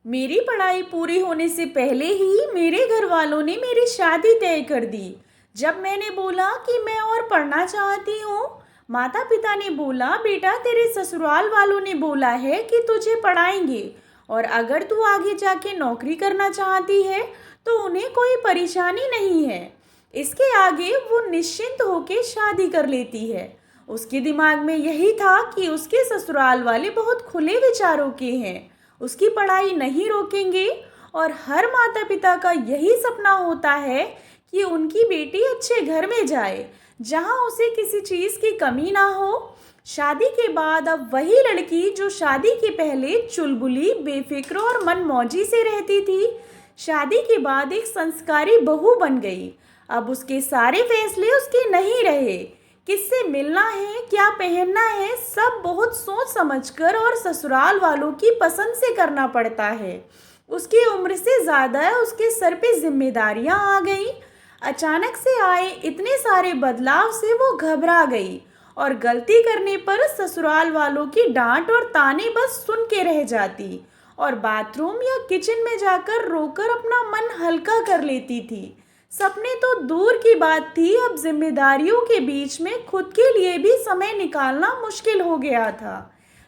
मेरी पढ़ाई पूरी होने से पहले ही मेरे घर वालों ने मेरी शादी तय कर दी। जब मैंने बोला कि मैं और पढ़ना चाहती हूँ, माता पिता ने बोला, बेटा तेरे ससुराल वालों ने बोला है कि तुझे पढ़ाएंगे और अगर तू आगे जाके नौकरी करना चाहती है तो उन्हें कोई परेशानी नहीं है। इसके आगे वो निश्चिंत होके शादी कर लेती है। उसके दिमाग में यही था कि उसके ससुराल वाले बहुत खुले विचारों के हैं, उसकी पढ़ाई नहीं रोकेंगे और हर माता पिता का यही सपना होता है कि उनकी बेटी अच्छे घर में जाए, जहां उसे किसी चीज़ की कमी ना हो। शादी के बाद अब वही लड़की जो शादी के पहले चुलबुली, बेफिक्र और मनमौजी से रहती थी, शादी के बाद एक संस्कारी बहू बन गई। अब उसके सारे फैसले उसके नहीं रहे। किससे मिलना है, क्या पहनना है, सब बहुत सोच समझकर और ससुराल वालों की पसंद से करना पड़ता है। उसकी उम्र से ज़्यादा उसके सर पे जिम्मेदारियां आ गई। अचानक से आए इतने सारे बदलाव से वो घबरा गई और गलती करने पर ससुराल वालों की डांट और ताने बस सुन के रह जाती और बाथरूम या किचन में जाकर रोकर अपना मन हल्का कर लेती थी। सपने तो दूर की बात थी, अब जिम्मेदारियों के बीच में खुद के लिए भी समय निकालना मुश्किल हो गया था।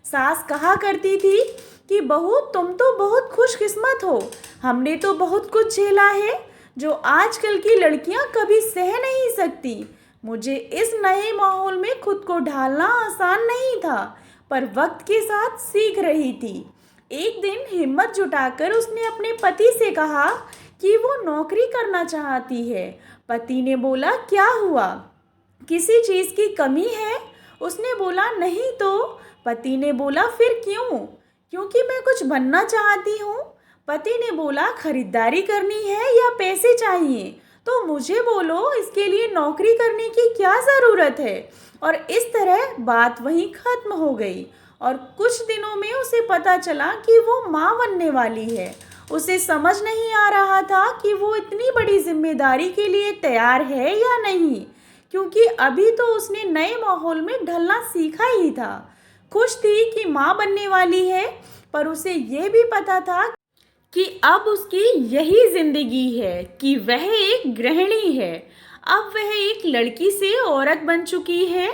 सास कहा करती थी कि बहू तुम तो बहुत खुशकिस्मत हो, हमने तो बहुत कुछ झेला है जो आजकल की लड़कियां कभी सह नहीं सकती। मुझे इस नए माहौल में खुद को ढालना आसान नहीं था, पर वक्त के साथ सीख रही थी। एक दिन हिम्मत जुटाकर उसने अपने पति से कहा कि वो नौकरी करना चाहती है। पति ने बोला, क्या हुआ, किसी चीज़ की कमी है? उसने बोला, नहीं तो। पति ने बोला, फिर क्यों? क्योंकि मैं कुछ बनना चाहती हूँ। पति ने बोला, खरीदारी करनी है या पैसे चाहिए? तो मुझे बोलो, इसके लिए नौकरी करने की क्या ज़रूरत है? और इस तरह बात वहीं ख़त्म हो गई और कुछ दिनों में उसे पता चला कि वो माँ बनने वाली है। उसे समझ नहीं आ रहा था कि वो इतनी बड़ी जिम्मेदारी के लिए तैयार है या नहीं, क्योंकि अभी तो उसने नए माहौल में ढलना सीखा ही था। खुश थी कि माँ बनने वाली है, पर उसे ये भी पता था कि अब उसकी यही जिंदगी है कि वह एक गृहिणी है। अब वह एक लड़की से औरत बन चुकी है।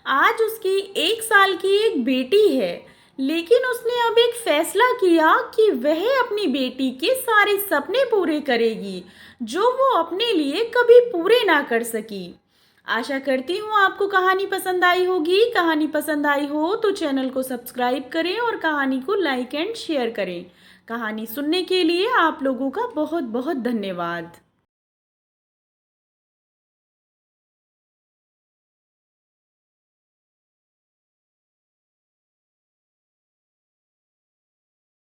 आज उसकी 1 साल की एक बेटी है, लेकिन उसने अब एक फैसला किया कि वह अपनी बेटी के सारे सपने पूरे करेगी जो वो अपने लिए कभी पूरे ना कर सकी। आशा करती हूँ आपको कहानी पसंद आई होगी। कहानी पसंद आई हो तो चैनल को सब्सक्राइब करें और कहानी को लाइक एंड शेयर करें। कहानी सुनने के लिए आप लोगों का बहुत बहुत धन्यवाद।